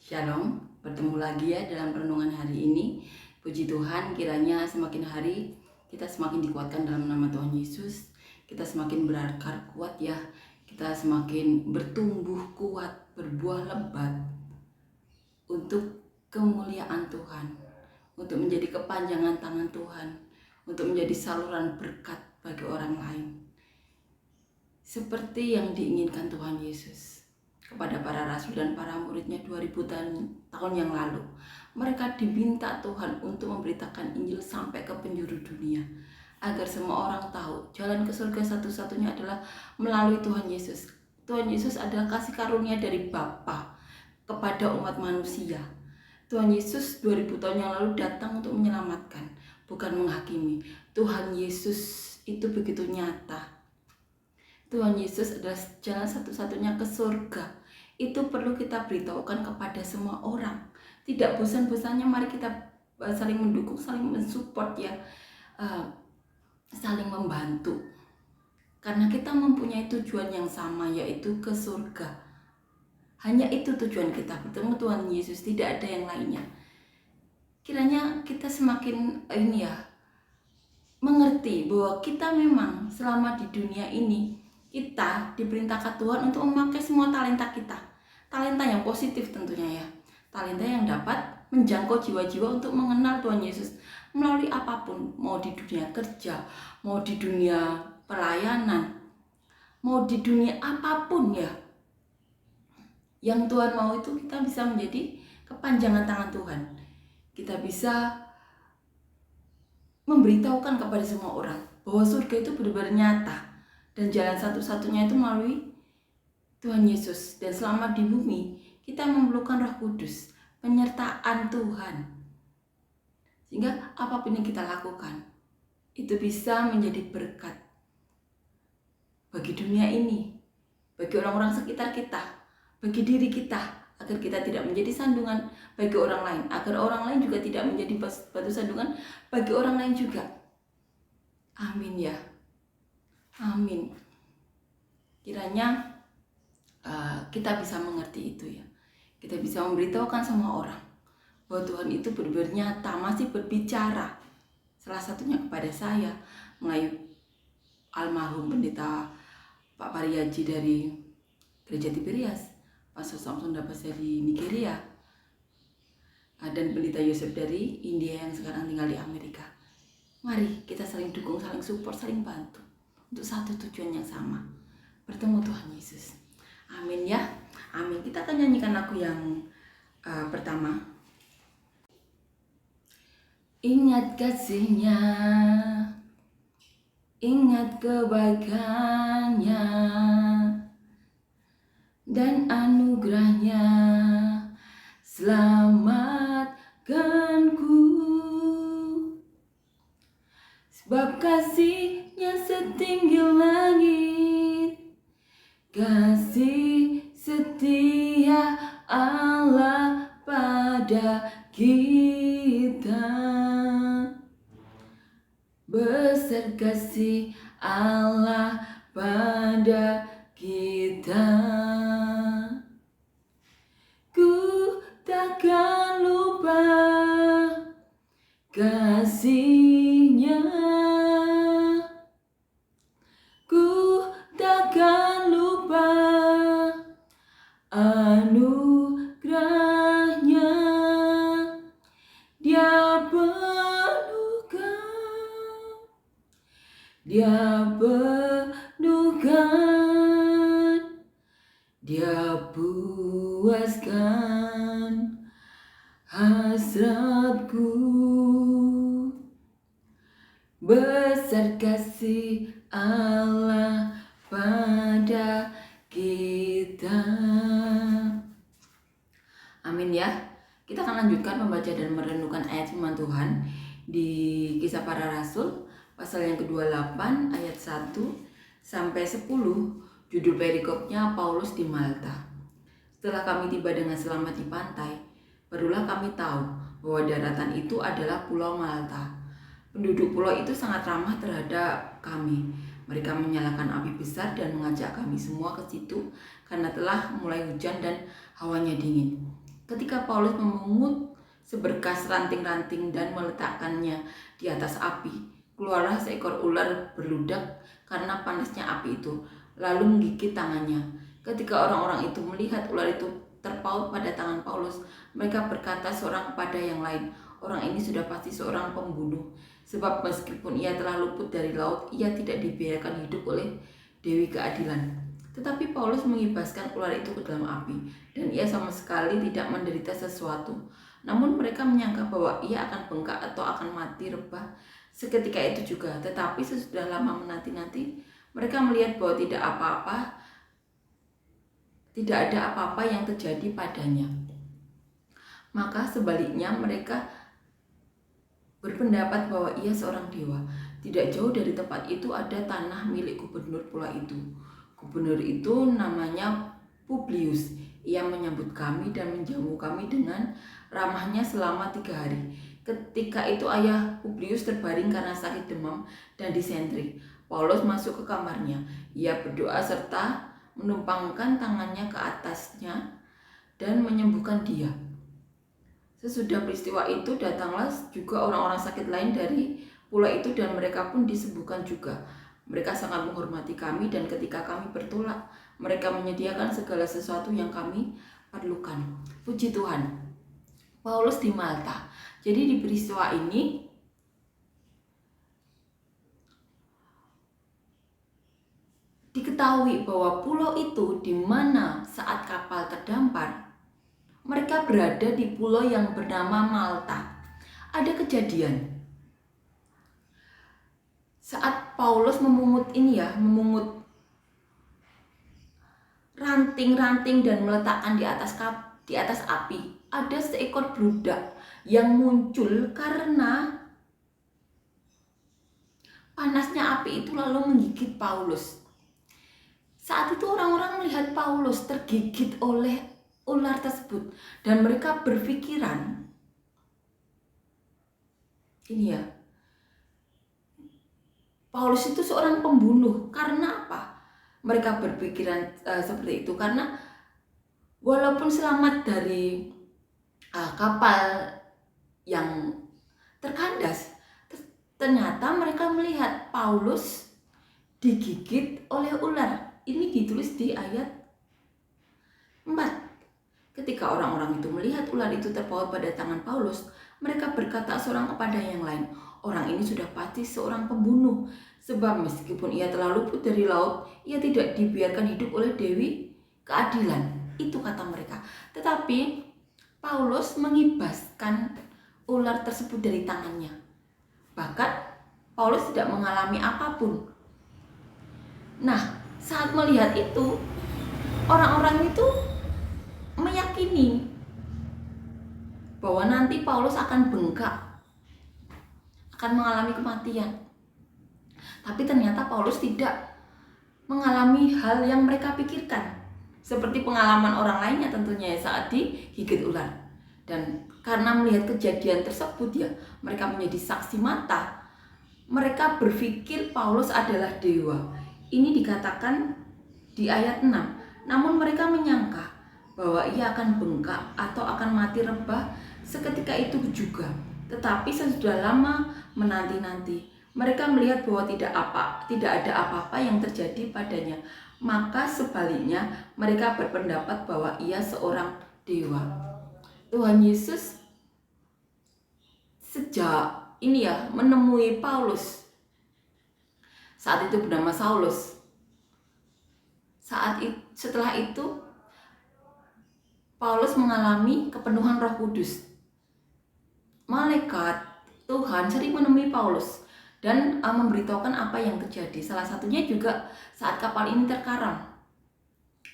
Shalom, bertemu lagi ya dalam renungan hari ini. Puji Tuhan, kiranya semakin hari kita semakin dikuatkan dalam nama Tuhan Yesus. Kita semakin berakar kuat ya. Kita semakin bertumbuh kuat, berbuah lebat untuk kemuliaan Tuhan, untuk menjadi kepanjangan tangan Tuhan, untuk menjadi saluran berkat bagi orang lain. Seperti yang diinginkan Tuhan Yesus kepada para rasul dan para muridnya 2000 tahun yang lalu. Mereka diminta Tuhan untuk memberitakan Injil sampai ke penjuru dunia, agar semua orang tahu jalan ke surga satu-satunya adalah melalui Tuhan Yesus. Tuhan Yesus adalah kasih karunia dari Bapa kepada umat manusia. Tuhan Yesus 2000 tahun yang lalu datang untuk menyelamatkan, bukan menghakimi. Tuhan Yesus itu begitu nyata. Tuhan Yesus adalah jalan satu-satunya ke surga. Itu perlu kita beritahukan kepada semua orang. Tidak bosan-bosannya mari kita saling mendukung, saling mensupport ya, saling membantu. Karena kita mempunyai tujuan yang sama, yaitu ke surga. Hanya itu tujuan kita, bertemu Tuhan Yesus, tidak ada yang lainnya. Kiranya kita semakin mengerti bahwa kita memang selama di dunia ini kita diperintahkan Tuhan untuk memakai semua talenta kita. Talenta yang positif tentunya ya. Talenta yang dapat menjangkau jiwa-jiwa untuk mengenal Tuhan Yesus melalui apapun. Mau di dunia kerja, mau di dunia pelayanan, mau di dunia apapun ya. Yang Tuhan mau itu kita bisa menjadi kepanjangan tangan Tuhan. Kita bisa memberitahukan kepada semua orang bahwa surga itu benar-benar nyata. Dan jalan satu-satunya itu melalui Tuhan Yesus. Dan selama di bumi, kita memerlukan Roh Kudus, penyertaan Tuhan. Sehingga apapun yang kita lakukan, itu bisa menjadi berkat bagi dunia ini, bagi orang-orang sekitar kita, bagi diri kita, agar kita tidak menjadi sandungan bagi orang lain, agar orang lain juga tidak menjadi batu sandungan bagi orang lain juga. Amin ya. Amin. Kiranya kita bisa mengerti itu ya. Kita bisa memberitahukan semua orang bahwa Tuhan itu benar-benar nyata, masih berbicara. Salah satunya kepada saya melalui almarhum pendeta Pak Pariaji dari Gereja Tiberias, Pastor Samson Dapas dari Nigeria, dan pendeta Yosef dari India yang sekarang tinggal di Amerika. Mari kita saling dukung, saling support, saling bantu untuk satu tujuan yang sama, bertemu Tuhan Yesus. Amin ya. Amin. Kita akan nyanyikan lagu yang pertama. Ingat kasih-Nya, ingat kebaikan-Nya dan anugerah-Nya, selamatkanku. Sebab kasih-Nya setinggi langit, kasih setia Allah pada kita. Besar kasih Allah pada kita. Ku takkan lupa kasih-Nya. Ku takkan lupa anugerah-Nya. Dia penuhkan, Dia penuhkan, Dia puaskan hasratku. Besar kasih Allah pada kita. Amin ya. Kita akan lanjutkan membaca dan merenungkan ayat firman Tuhan di Kisah Para Rasul pasal yang ke-28 ayat 1 sampai 10. Judul perikopnya Paulus di Malta. Setelah kami tiba dengan selamat di pantai, barulah kami tahu bahwa daratan itu adalah Pulau Malta. Penduduk pulau itu sangat ramah terhadap kami. Mereka menyalakan api besar dan mengajak kami semua ke situ karena telah mulai hujan dan hawanya dingin. Ketika Paulus memungut seberkas ranting-ranting dan meletakkannya di atas api, keluarlah seekor ular berludak karena panasnya api itu, lalu menggigit tangannya. Ketika orang-orang itu melihat ular itu terpaut pada tangan Paulus, mereka berkata seorang kepada yang lain, "Orang ini sudah pasti seorang pembunuh, sebab meskipun ia telah luput dari laut, ia tidak dibiarkan hidup oleh Dewi Keadilan." Tetapi Paulus mengibaskan ular itu ke dalam api, dan ia sama sekali tidak menderita sesuatu. Namun mereka menyangka bahwa ia akan bengkak atau akan mati rebah seketika itu juga. Tetapi sesudah lama menanti-nanti, mereka melihat bahwa tidak ada apa-apa yang terjadi padanya. Maka sebaliknya mereka berpendapat bahwa ia seorang dewa. Tidak jauh dari tempat itu ada tanah milik gubernur pula itu. Gubernur itu namanya Publius. Ia menyambut kami dan menjamu kami dengan ramahnya selama 3 hari. Ketika itu ayah Publius terbaring karena sakit demam dan disentri. Paulus masuk ke kamarnya. Ia berdoa serta menumpangkan tangannya ke atasnya dan menyembuhkan dia. Sesudah peristiwa itu datanglah juga orang-orang sakit lain dari pulau itu dan mereka pun disembuhkan juga. Mereka sangat menghormati kami dan ketika kami bertolak, mereka menyediakan segala sesuatu yang kami perlukan. Puji Tuhan. Paulus di Malta. Jadi di peristiwa ini diketahui bahwa pulau itu di mana saat kapal terdampar, mereka berada di pulau yang bernama Malta. Ada kejadian saat Paulus memungut ranting-ranting dan meletakkan di atas api, ada seekor bludak yang muncul karena panasnya api itu lalu menggigit Paulus. Saat itu orang-orang melihat Paulus tergigit oleh ular tersebut dan mereka berpikiran, ini ya, Paulus itu seorang pembunuh. Karena apa? Mereka berpikiran seperti itu karena walaupun selamat dari kapal yang terkandas, ternyata mereka melihat Paulus digigit oleh ular. Ini ditulis di ayat 4. Ketika orang-orang itu melihat ular itu terpaut pada tangan Paulus, mereka berkata seorang kepada yang lain, "Orang ini sudah pasti seorang pembunuh, sebab meskipun ia telah luput dari laut, ia tidak dibiarkan hidup oleh Dewi Keadilan." Itu kata mereka. Tetapi Paulus mengibaskan ular tersebut dari tangannya. Bahkan Paulus tidak mengalami apapun. Nah, saat melihat itu, orang-orang itu meyakini bahwa nanti Paulus akan bengkak, akan mengalami kematian. Tapi ternyata Paulus tidak mengalami hal yang mereka pikirkan, seperti pengalaman orang lainnya tentunya saat digigit ular. Dan karena melihat kejadian tersebut ya, mereka menjadi saksi mata. Mereka berpikir Paulus adalah dewa. Ini dikatakan di ayat 6. Namun mereka menyangka bahwa ia akan bengkak atau akan mati rebah seketika itu juga. Tetapi sesudah lama menanti-nanti, mereka melihat bahwa tidak ada apa-apa yang terjadi padanya. Maka sebaliknya mereka berpendapat bahwa ia seorang dewa. Tuhan Yesus sejak ini ya menemui Paulus. Saat itu bernama Saulus. Setelah itu Paulus mengalami kepenuhan Roh Kudus. Malaikat Tuhan sering menemui Paulus dan memberitahukan apa yang terjadi. Salah satunya juga saat kapal ini terkaram.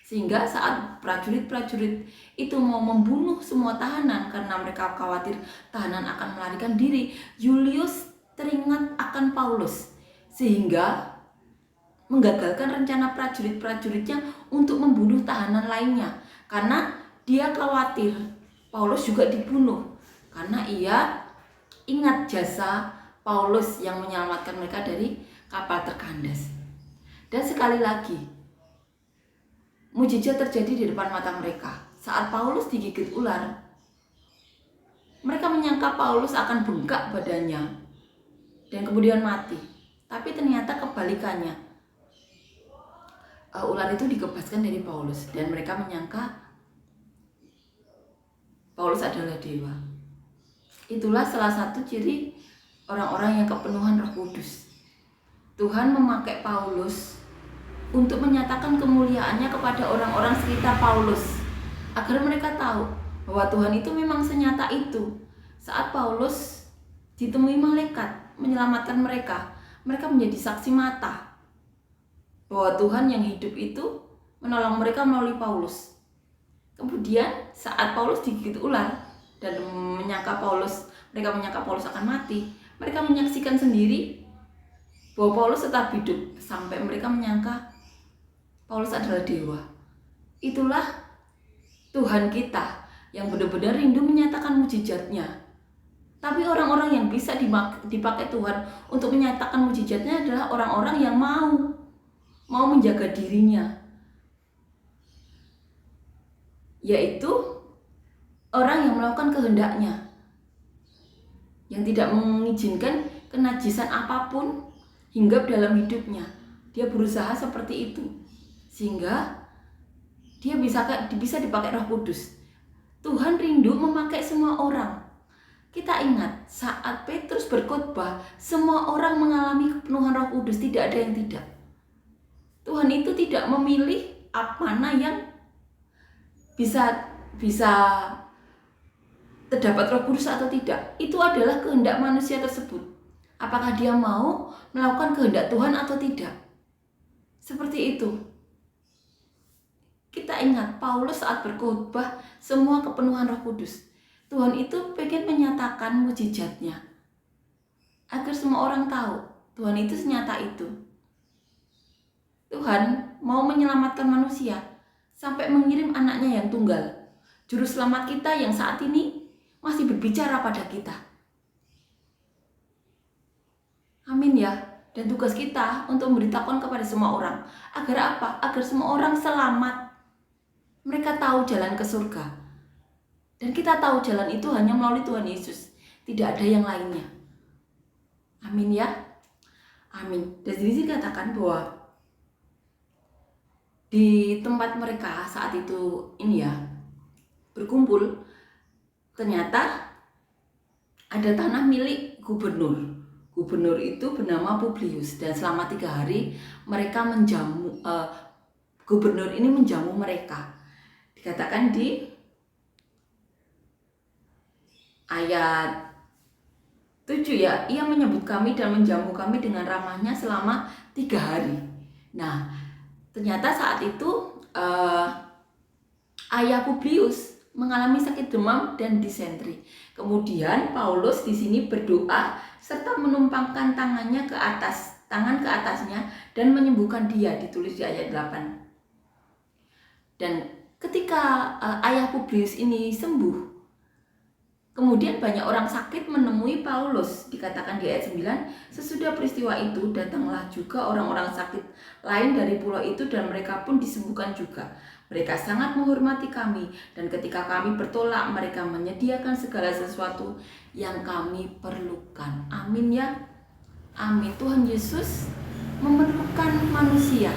Sehingga saat prajurit-prajurit itu mau membunuh semua tahanan karena mereka khawatir tahanan akan melarikan diri, Julius teringat akan Paulus sehingga menggagalkan rencana prajurit-prajuritnya untuk membunuh tahanan lainnya karena dia khawatir Paulus juga dibunuh karena ia ingat jasa Paulus yang menyelamatkan mereka dari kapal terkandas. Dan sekali lagi mujizat terjadi di depan mata mereka. saat Paulus digigit ular, mereka menyangka Paulus akan bengkak badannya dan kemudian mati. Tapi ternyata kebalikannya. Ular itu dikebaskan dari Paulus dan mereka menyangka Paulus adalah dewa. Itulah salah satu ciri orang-orang yang kepenuhan Roh Kudus. Tuhan memakai Paulus untuk menyatakan kemuliaannya kepada orang-orang sekitar Paulus, agar mereka tahu bahwa Tuhan itu memang senyata itu. Saat Paulus ditemui malaikat menyelamatkan mereka, mereka menjadi saksi mata bahwa Tuhan yang hidup itu menolong mereka melalui Paulus. Kemudian saat Paulus digigit ular dan mereka menyangka Paulus akan mati, mereka menyaksikan sendiri bahwa Paulus tetap hidup sampai mereka menyangka Paulus adalah dewa. Itulah Tuhan kita yang benar-benar rindu menyatakan mujizatnya. Tapi orang-orang yang bisa dipakai Tuhan untuk menyatakan mujizatnya adalah orang-orang yang mau menjaga dirinya, yaitu orang yang melakukan kehendaknya, yang tidak mengizinkan kenajisan apapun hinggap dalam hidupnya. Dia berusaha seperti itu sehingga dia bisa dipakai Roh Kudus. Tuhan rindu memakai semua orang. Kita ingat saat Petrus berkhotbah, semua orang mengalami kepenuhan Roh Kudus, tidak ada yang tidak. Tuhan itu tidak memilih mana yang bisa terdapat Roh Kudus atau tidak. Itu adalah kehendak manusia tersebut. Apakah dia mau melakukan kehendak Tuhan atau tidak? Seperti itu. Kita ingat Paulus saat berkhotbah semua kepenuhan Roh Kudus. Tuhan itu pengen menyatakan mujizatnya agar semua orang tahu Tuhan itu senyata itu. Tuhan mau menyelamatkan manusia sampai mengirim anaknya yang tunggal, juru selamat kita yang saat ini masih berbicara pada kita. Amin ya. Dan tugas kita untuk memberitakan kepada semua orang. Agar apa? Agar semua orang selamat. Mereka tahu jalan ke surga. Dan kita tahu jalan itu hanya melalui Tuhan Yesus. Tidak ada yang lainnya. Amin ya. Amin. Dan di sini dikatakan bahwa di tempat mereka saat itu berkumpul, ternyata ada tanah milik gubernur. Gubernur itu bernama Publius, dan selama 3 hari mereka gubernur ini menjamu mereka. Dikatakan di ayat 7 ya, ia menyebut kami dan menjamu kami dengan ramahnya selama 3 hari. Nah, ternyata saat itu ayah Publius mengalami sakit demam dan disentri. Kemudian Paulus di sini berdoa serta menumpangkan tangan ke atasnya dan menyembuhkan dia, ditulis di ayat 8. Dan ketika ayah Publius ini sembuh, kemudian banyak orang sakit menemui Paulus. Dikatakan di ayat 9, sesudah peristiwa itu datanglah juga orang-orang sakit lain dari pulau itu dan mereka pun disembuhkan juga. Mereka sangat menghormati kami dan ketika kami bertolak mereka menyediakan segala sesuatu yang kami perlukan. Amin ya. Amin. Tuhan Yesus memerlukan manusia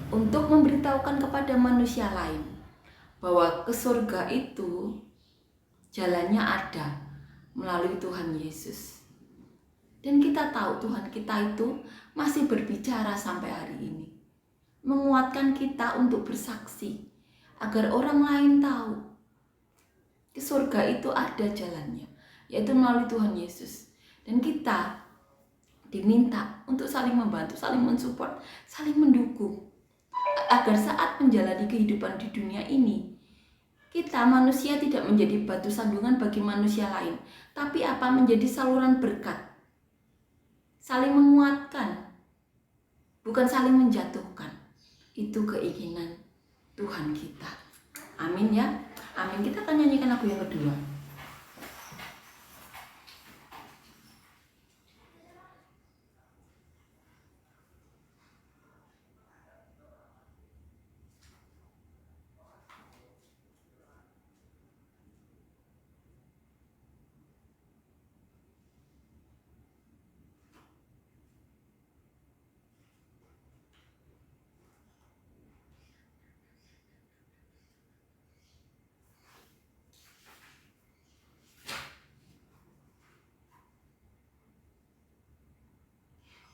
untuk memberitahukan kepada manusia lain bahwa ke surga itu jalannya ada melalui Tuhan Yesus. Dan kita tahu Tuhan kita itu masih berbicara sampai hari ini, menguatkan kita untuk bersaksi agar orang lain tahu ke surga itu ada jalannya, yaitu melalui Tuhan Yesus. Dan kita diminta untuk saling membantu, saling mensupport, saling mendukung, agar saat menjalani kehidupan di dunia ini, kita manusia tidak menjadi batu sandungan bagi manusia lain, tapi menjadi saluran berkat, saling menguatkan, bukan saling menjatuhkan. Itu keinginan Tuhan kita. Amin ya. Amin. Kita akan nyanyikan lagu yang kedua.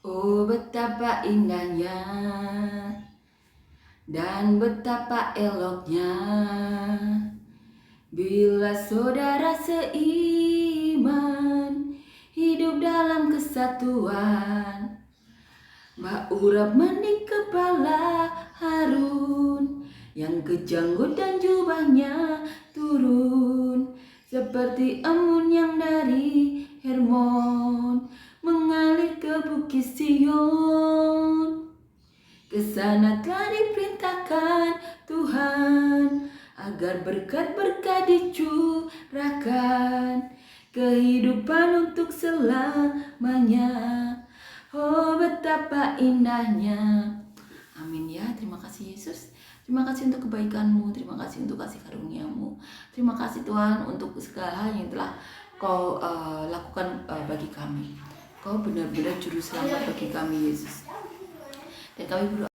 Oh betapa indahnya dan betapa eloknya bila saudara seiman hidup dalam kesatuan. Urap mandi kepala Harun, yang kejanggut dan jubahnya turun seperti embun yang dari Hermon mengalir ke Bukit Sion. Kesana telah diperintahkan Tuhan agar berkat-berkat dicurahkan, kehidupan untuk selamanya. Oh betapa indahnya. Amin ya. Terima kasih Yesus. Terima kasih untuk kebaikan-Mu, terima kasih untuk kasih karunia-Mu. Terima kasih Tuhan untuk segala hal yang telah Kau lakukan bagi kami. Kau benar-benar juru selamat bagi kami Yesus. Dan kami berdoa